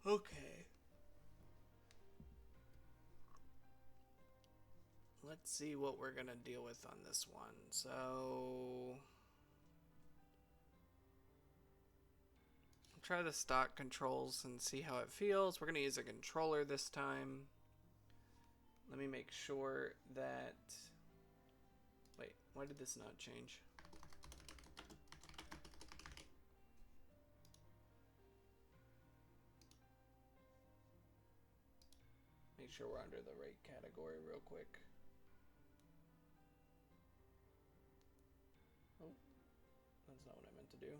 Okay. Let's see what we're going to deal with on this one. So, try the stock controls and see how it feels. We're going to use a controller this time. Let me make sure that... Wait, why did this not change? Make sure we're under the right category real quick. Oh, that's not what I meant to do.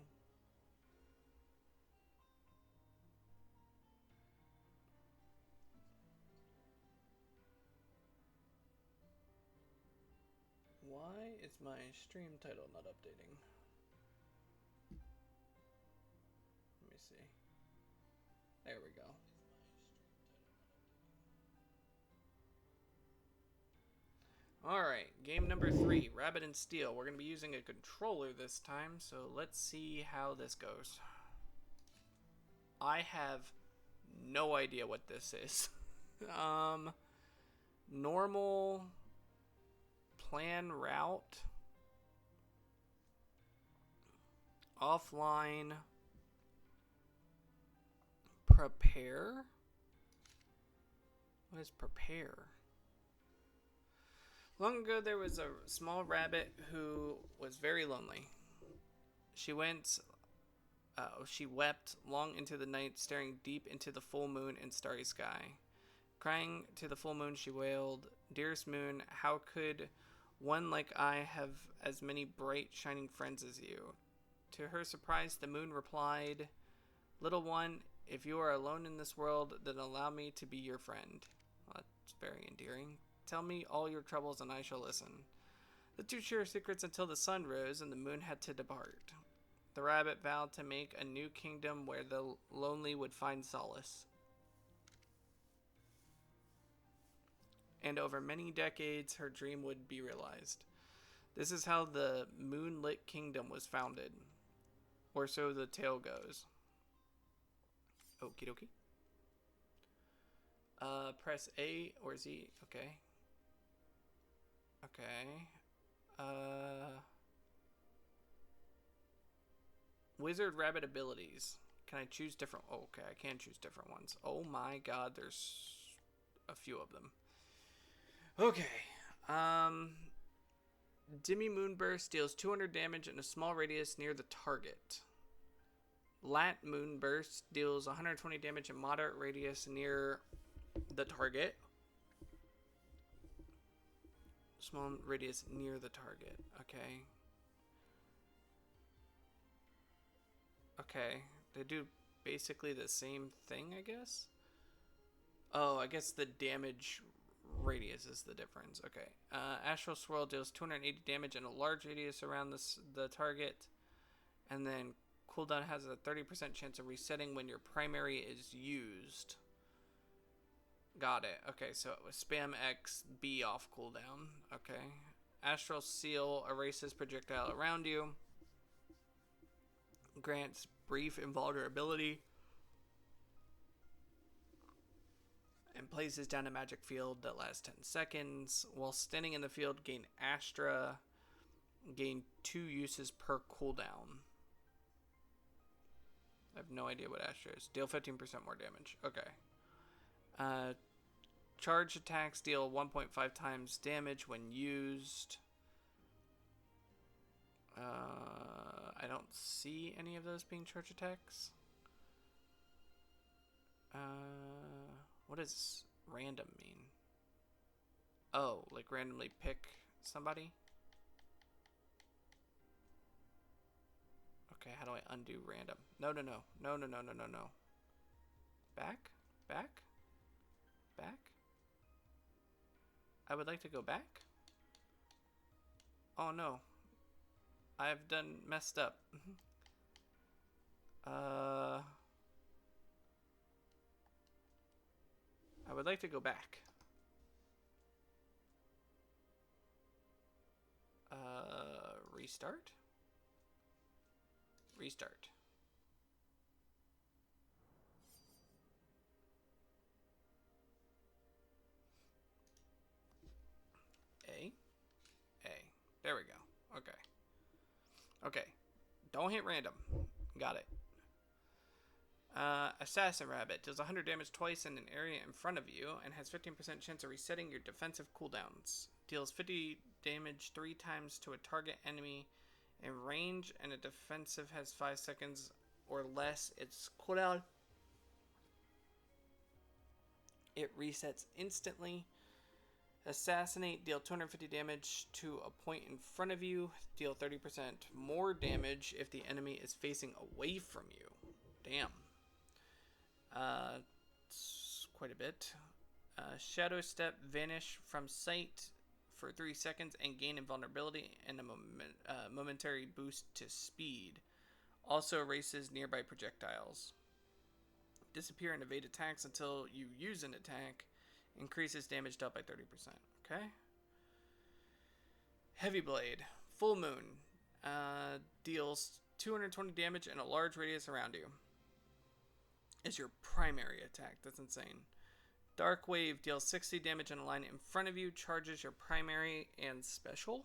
Why is my stream title not updating? Let me see. There we go. Alright, game number 3, Rabbit and Steel. We're going to be using a controller this time, so let's see how this goes. I have no idea what this is. Normal, plan route, offline, prepare. What is prepare? Long ago, there was a small rabbit who was very lonely. She wept long into the night, staring deep into the full moon and starry sky. Crying to the full moon, she wailed, "Dearest moon, how could one like I have as many bright, shining friends as you?" To her surprise, the moon replied, "Little one, if you are alone in this world, then allow me to be your friend." Well, that's very endearing. "Tell me all your troubles and I shall listen." The two shared secrets until the sun rose and the moon had to depart. The rabbit vowed to make a new kingdom where the lonely would find solace. And over many decades, her dream would be realized. This is how the Moonlit Kingdom was founded. Or so the tale goes. Okie dokie. Press A or Z. Okay. Okay. Wizard Rabbit abilities. Can I choose different? Oh, okay, I can choose different ones. Oh my god, there's a few of them. Okay. Demi Moonburst deals 200 damage in a small radius near the target. Lat Moonburst deals 120 damage in moderate radius near the target. Small radius near the target. Okay. Okay. They do basically the same thing, I guess? Oh, I guess the damage radius is the difference. Okay. Astral Swirl deals 280 damage in a large radius around the target. And then cooldown has a 30% chance of resetting when your primary is used. Got it. Okay, so it was spam X, B off cooldown. Okay. Astral Seal erases projectile around you. Grants brief invulnerability. And places down a magic field that lasts 10 seconds. While standing in the field, gain Astra. Gain 2 uses per cooldown. I have no idea what Astra is. Deal 15% more damage. Okay. Charge attacks deal 1.5 times damage when used. I don't see any of those being charge attacks. What does random mean? Oh, like randomly pick somebody? Okay, how do I undo random? No. Back? Back? Back? I would like to go back? Oh no. I've done messed up. I would like to go back. Restart? Restart. There we go. Okay. Okay. Don't hit random. Got it. Assassin Rabbit deals 100 damage twice in an area in front of you and has 15% chance of resetting your defensive cooldowns. Deals 50 damage 3 times to a target enemy in range, and a defensive has 5 seconds or less its cooldown. It resets instantly. Assassinate, deal 250 damage to a point in front of you. Deal 30% more damage if the enemy is facing away from you. Damn. It's quite a bit. Shadow Step, vanish from sight for 3 seconds and gain invulnerability and a momentary boost to speed. Also erases nearby projectiles. Disappear and evade attacks until you use an attack. Increases damage dealt by 30%. Okay. Heavy Blade. Full Moon. Deals 220 damage in a large radius around you. Is your primary attack. That's insane. Dark Wave deals 60 damage in a line in front of you. Charges your primary and special.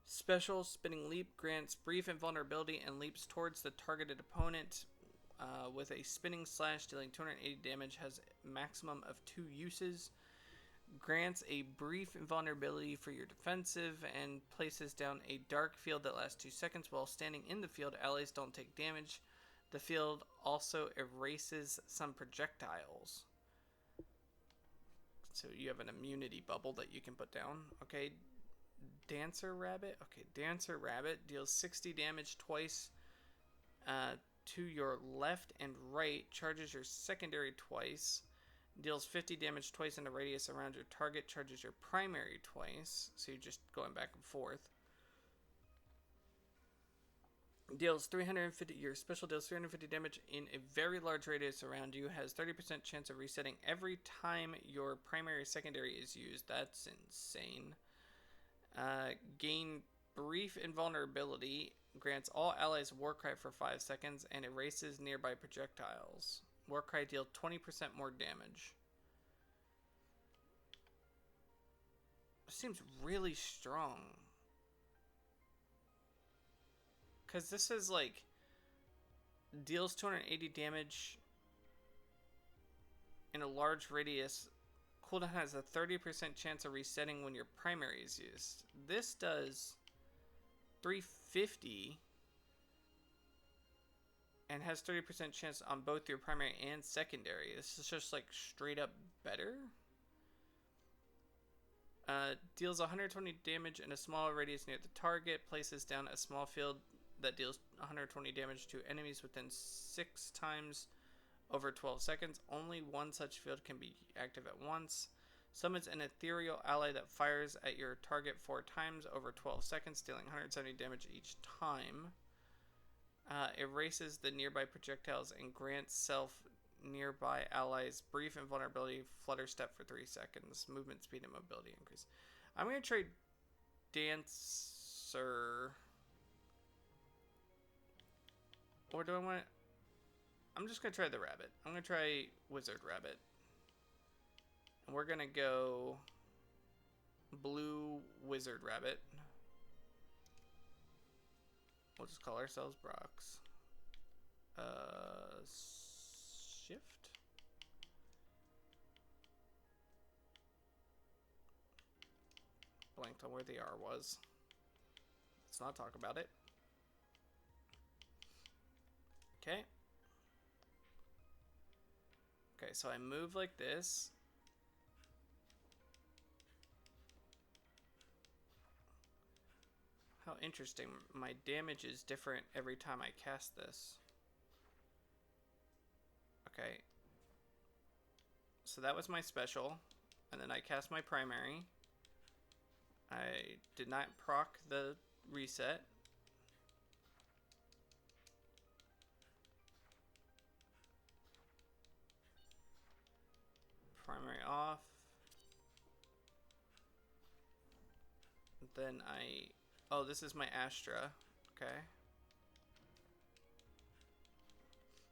Special Spinning Leap grants brief invulnerability and leaps towards the targeted opponent with a spinning slash dealing 280 damage. Has maximum of 2 uses. Grants a brief invulnerability for your defensive and places down a dark field that lasts 2 seconds. While standing in the field, allies don't take damage. The field also erases some projectiles. So you have an immunity bubble that you can put down. Okay. Dancer Rabbit. Okay, Dancer Rabbit deals 60 damage twice to your left and right. Charges your secondary twice. Deals 50 damage twice in a radius around your target. Charges your primary twice. So you're just going back and forth. Deals 350. Your special deals 350 damage in a very large radius around you. Has 30% chance of resetting every time your primary secondary is used. That's insane. Gain brief invulnerability. Grants all allies Warcry for 5 seconds and erases nearby projectiles. Warcry deal 20% more damage. Seems really strong. Because this is like deals 280 damage in a large radius. Cooldown has a 30% chance of resetting when your primary is used. This does 350 and has 30% chance on both your primary and secondary. This is just like straight up better. Deals 120 damage in a smaller radius near the target. Places down a small field that deals 120 damage to enemies within 6 times over 12 seconds. Only one such field can be active at once. Summons an ethereal ally that fires at your target 4 times over 12 seconds, dealing 170 damage each time. Erases the nearby projectiles and grants nearby allies brief invulnerability, flutter step for 3 seconds, movement speed and mobility increase. I'm going to trade Dancer. Or do I want... I'm just going to try the rabbit. I'm going to try Wizard Rabbit. And we're going to go Blue Wizard Rabbit. We'll just call ourselves Brox. Shift. Blanked on where the R was. Let's not talk about it. Okay. Okay, so I move like this. How interesting. My damage is different every time I cast this. Okay. So that was my special. And then I cast my primary. I did not proc the reset. Primary off. Then oh, this is my Astra. Okay.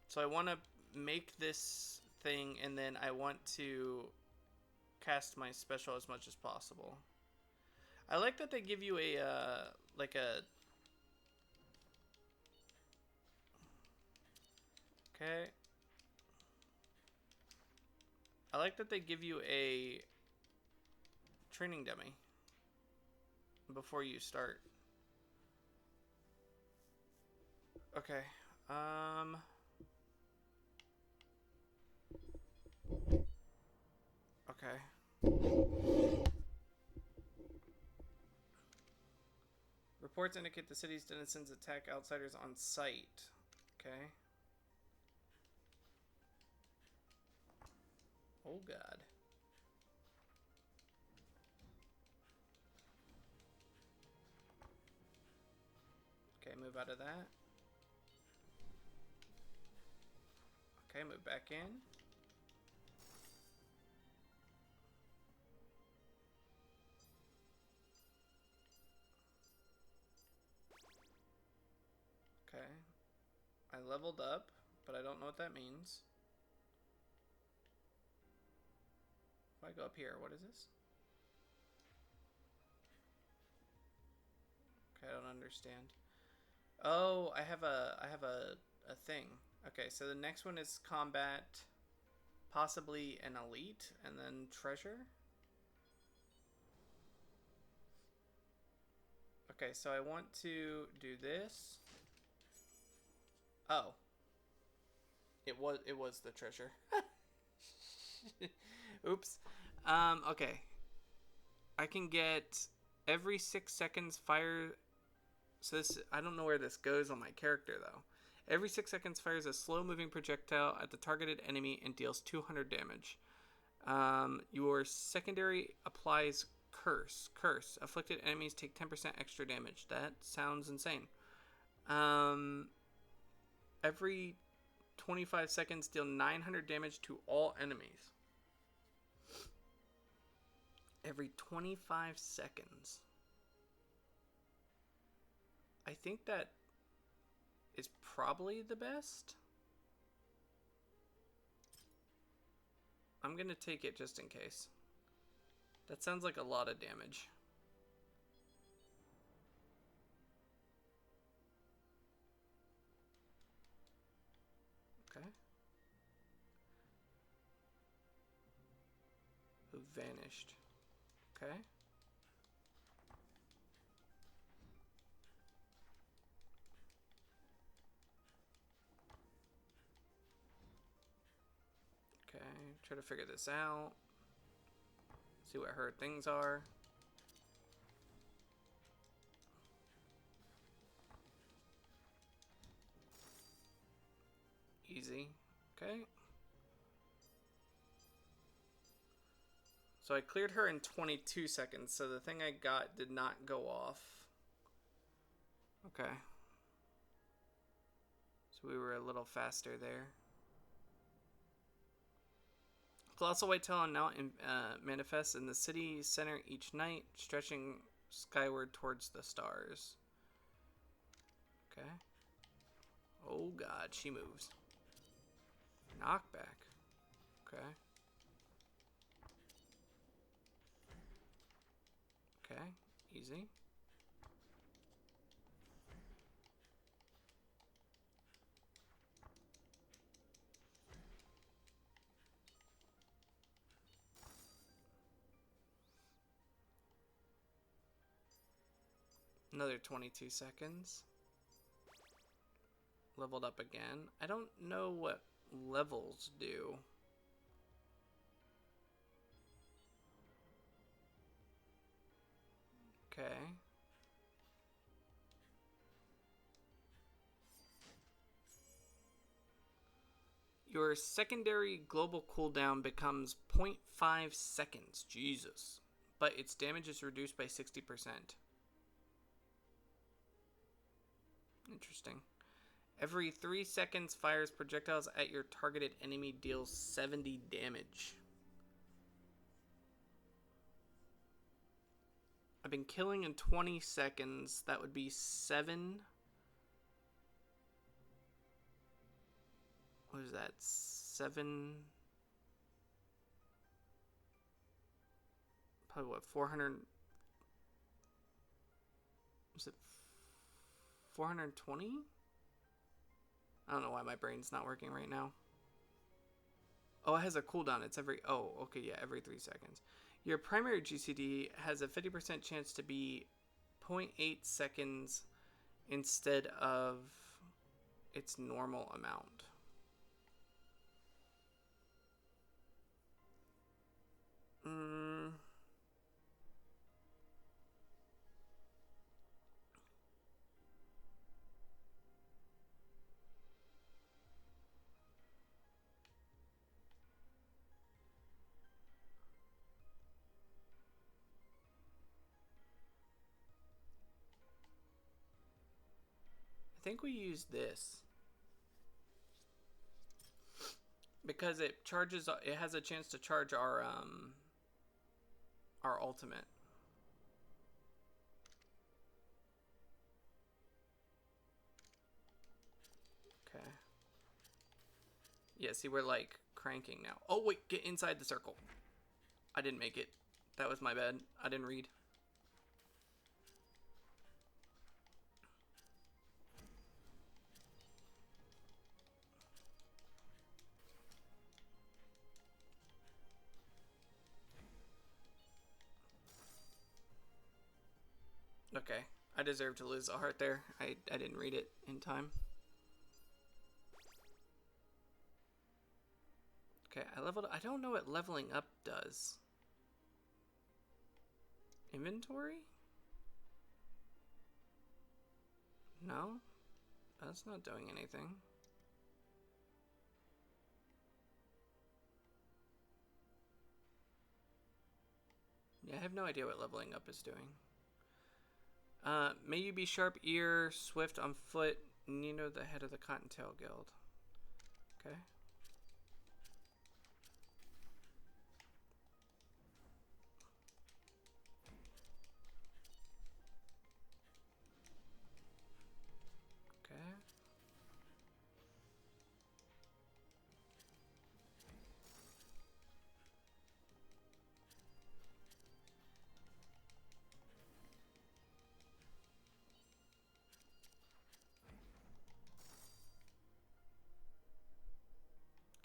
So I want to make this thing, and then I want to cast my special as much as possible. I like that they give you a, like a... Okay. I like that they give you a training dummy before you start. Okay. Okay. Reports indicate the city's denizens attack outsiders on sight. Okay. Oh god. Okay, move out of that. Okay, move back in. Okay. I leveled up, but I don't know what that means. If I go up here, what is this? Okay, I don't understand. Oh, I have a thing. Okay, so the next one is combat, possibly an elite, and then treasure. Okay, so I want to do this. Oh. It was the treasure. Oops. Okay. I can get every 6 seconds fire. So this, I don't know where this goes on my character though. Every 6 seconds fires a slow moving projectile at the targeted enemy and deals 200 damage. Your secondary applies curse. Curse. Afflicted enemies take 10% extra damage. That sounds insane. Every 25 seconds, deal 900 damage to all enemies. Every 25 seconds. I think that is probably the best. I'm going to take it just in case. That sounds like a lot of damage. Okay. Who vanished? Okay. Okay. Try to figure this out. See what her things are. Easy. Okay. So I cleared her in 22 seconds, so the thing I got did not go off. Okay. So we were a little faster there. Colossal whitetail now manifests in the city center each night, stretching skyward towards the stars. Okay. Oh god, she moves. Knockback. Okay. Okay, easy. Another 22 seconds. Leveled up again. I don't know what levels do. Okay. Your secondary global cooldown becomes 0.5 seconds. Jesus. But its damage is reduced by 60%. Interesting. Every 3 seconds, fires projectiles at your targeted enemy, deals 70 damage. I've been killing in 20 seconds. That would be 7. What is that? 7. Probably what? 400. Was it 420? I don't know why my brain's not working right now. Oh, it has a cooldown. It's every... Oh, okay, yeah, every 3 seconds. Your primary GCD has a 50% chance to be 0.8 seconds instead of its normal amount. I think we use this because it charges. It has a chance to charge our ultimate. Okay. Yeah. See, we're like cranking now. Oh wait, get inside the circle. I didn't make it. That was my bad. I didn't read. Okay. I deserve to lose a heart there. I didn't read it in time. Okay, I leveled... I don't know what leveling up does. Inventory? No? That's not doing anything. Yeah, I have no idea what leveling up is doing. May you be sharp ear, swift on foot, Nino, the head of the Cottontail Guild. Okay. Okay.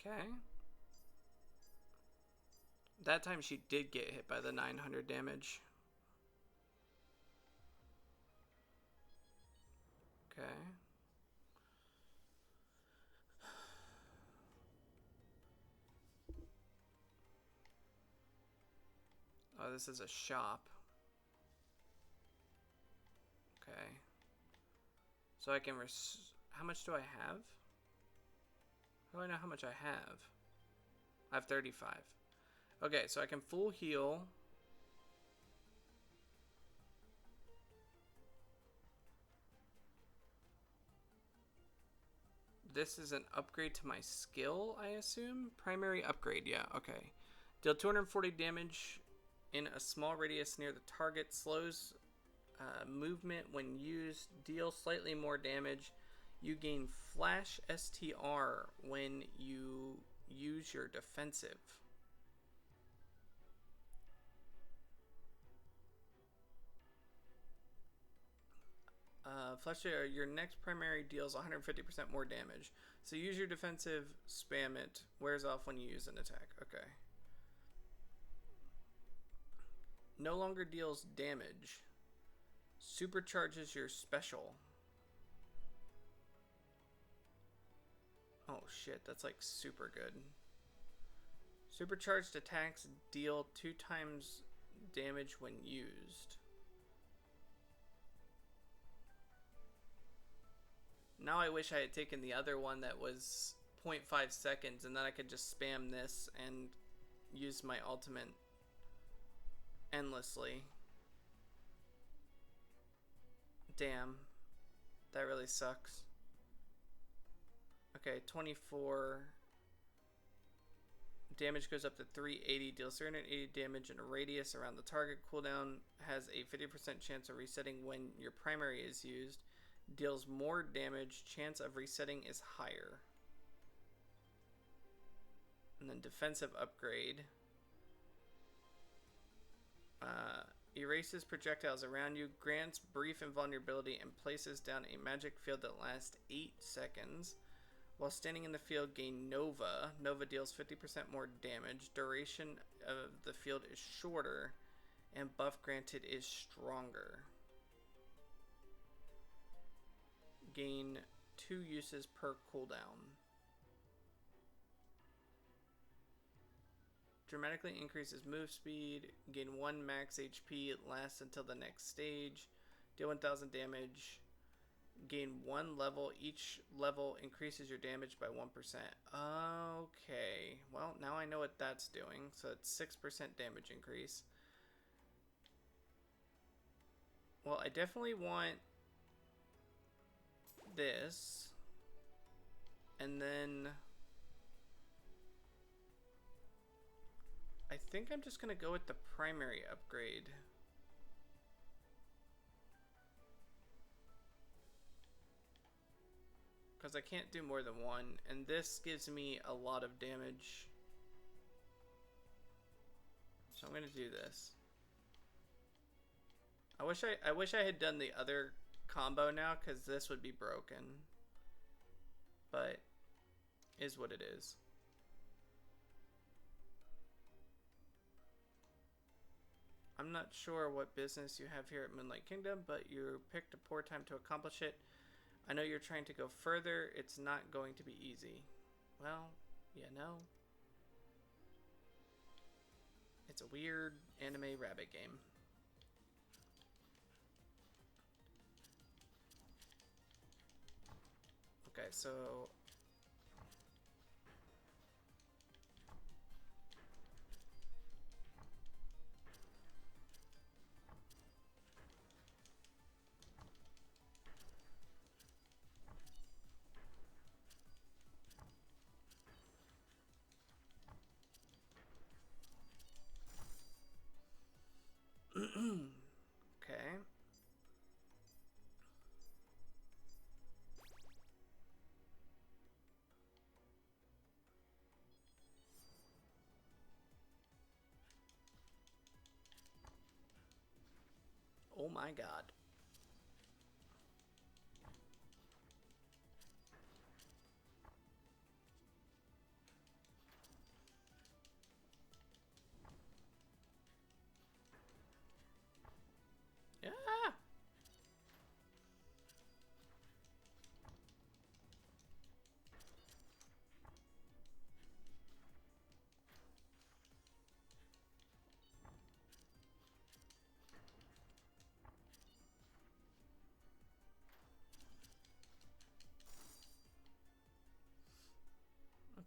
Okay. That time she did get hit by the 900 damage. Okay. Oh, this is a shop. Okay. So I can how much do I have? How do I know how much I have? I have 35. Okay, so I can full heal. This is an upgrade to my skill, I assume? Primary upgrade, yeah, okay. Deal 240 damage in a small radius near the target. Slows movement when used. Deal slightly more damage. You gain flash STR when you use your defensive. Flash, your next primary deals 150% more damage. So use your defensive, spam it. Wears off when you use an attack. Okay. No longer deals damage. Supercharges your special. Oh shit, that's like super good. Supercharged attacks deal 2 times damage when used. Now I wish I had taken the other one that was 0.5 seconds and then I could just spam this and use my ultimate endlessly. Damn. That really sucks. Okay, 24. Damage goes up to 380. Deals 380 damage in a radius around the target. Cooldown has a 50% chance of resetting when your primary is used. Deals more damage. Chance of resetting is higher. And then defensive upgrade. erases projectiles around you, grants brief invulnerability, and places down a magic field that lasts 8 seconds. While standing in the field, gain Nova. Nova deals 50% more damage. Duration of the field is shorter, and buff granted is stronger. Gain 2 uses per cooldown. Dramatically increases move speed. Gain 1 max HP. It lasts until the next stage. Deal 1000 damage. Gain 1 level. Each level increases your damage by 1%. Okay. Well, now I know what that's doing. So it's 6% damage increase. Well, I definitely want this. And then I think I'm just going to go with the primary upgrade. Because I can't do more than one. And this gives me a lot of damage. So I'm going to do this. I wish I had done the other combo now, because this would be broken. But is what it is. I'm not sure what business you have here at Moonlight Kingdom, but you picked a poor time to accomplish it. I know you're trying to go further. It's not going to be easy. Well, yeah, no. It's a weird anime rabbit game. Okay, so okay. Oh my god. Yeah.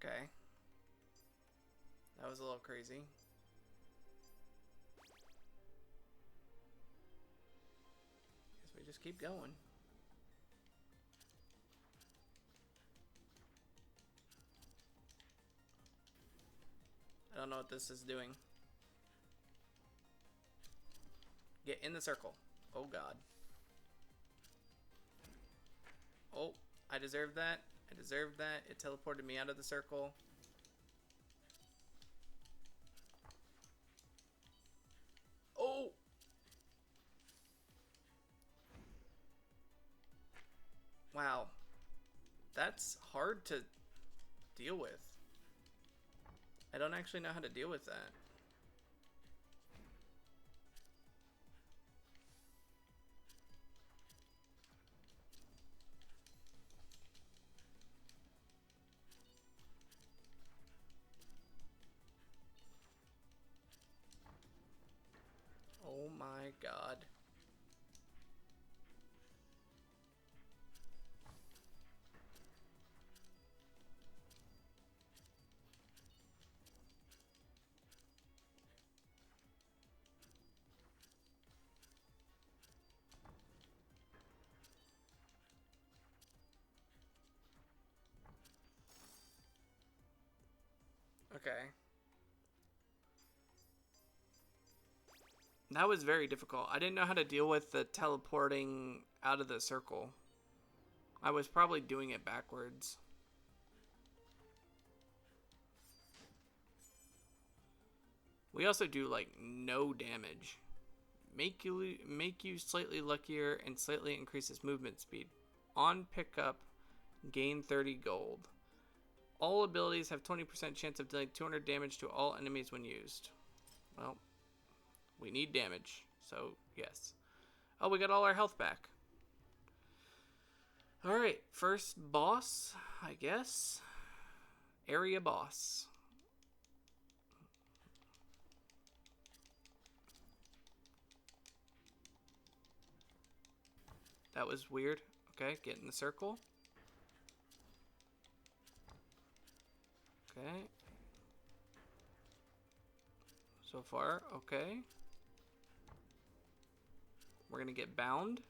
Okay. That was a little crazy. Guess we just keep going. I don't know what this is doing. Get in the circle. Oh god. Oh, I deserved that. I deserved that. It teleported me out of the circle. Oh! Wow. That's hard to deal with. I don't actually know how to deal with that. Oh my god. Okay. That was very difficult. I didn't know how to deal with the teleporting out of the circle. I was probably doing it backwards. We also do like no damage. make you slightly luckier and slightly increases movement speed. On pickup, gain 30 gold. All abilities have 20% chance of dealing 200 damage to all enemies when used. Well, we need damage, so yes. Oh, we got all our health back. Alright, first boss, I guess. Area boss. That was weird. Okay, get in the circle. Okay. So far, okay. We're gonna get bound.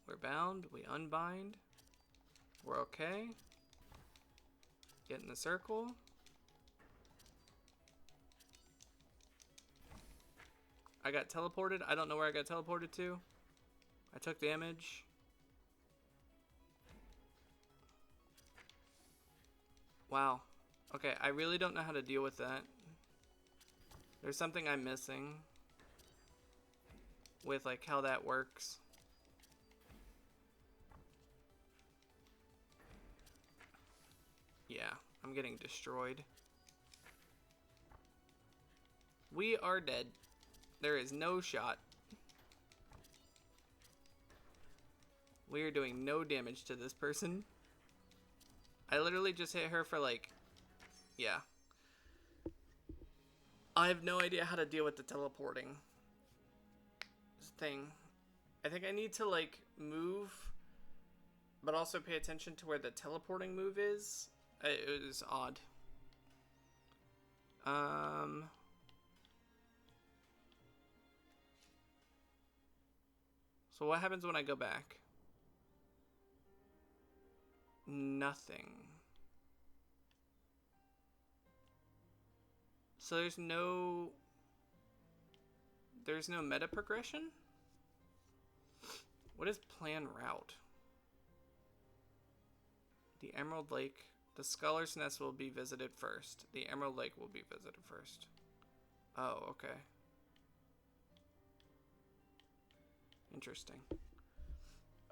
We're bound. We unbind. We're okay. Get in the circle. I got teleported. I don't know where I got teleported to. I took damage. Wow. Okay, I really don't know how to deal with that. There's something I'm missing with like how that works. Yeah, I'm getting destroyed. We are dead. There is no shot. We are doing no damage to this person. I literally just hit her for like, yeah. I have no idea how to deal with the teleporting thing. I think I need to like move, but also pay attention to where the teleporting move is. It was odd. So what happens when I go back? Nothing. So there's no meta progression? What is plan route? The Emerald Lake. The Scholar's Nest will be visited first. The Emerald Lake will be visited first. Oh, okay. Interesting.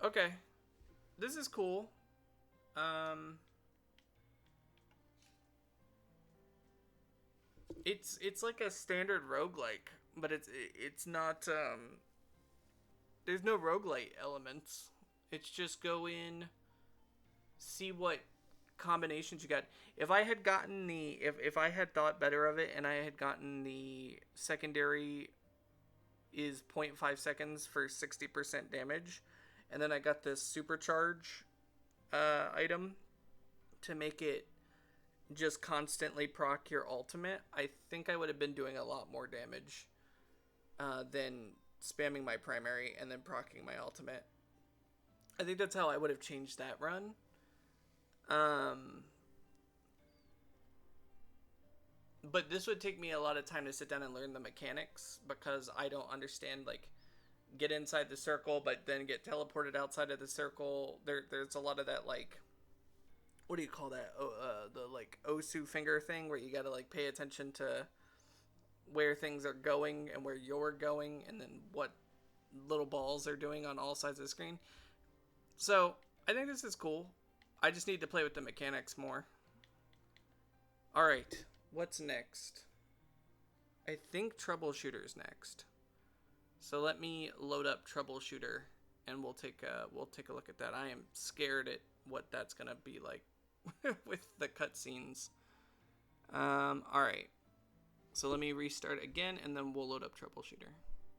Okay. This is cool. It's like a standard roguelike, but it's not there's no roguelite elements. It's just go in, see what combinations you got. If I had gotten the if I had thought better of it and I had gotten the secondary is 0.5 seconds for 60% damage, and then I got this supercharge item to make it just constantly proc your ultimate, I think I would have been doing a lot more damage than spamming my primary and then proccing my ultimate. I think that's how I would have changed that run. But this would take me a lot of time to sit down and learn the mechanics because I don't understand, like, get inside the circle but then get teleported outside of the circle. There's a lot of that, like, what do you call that? The like Osu finger thing where you gotta like pay attention to where things are going and where you're going and then what little balls are doing on all sides of the screen. So I think this is cool. I just need to play with the mechanics more. Alright, what's next? I think Troubleshooter's next. So let me load up Troubleshooter and we'll take a look at that. I am scared at what that's gonna be like with the cutscenes. Alright. So let me restart again and then we'll load up Troubleshooter.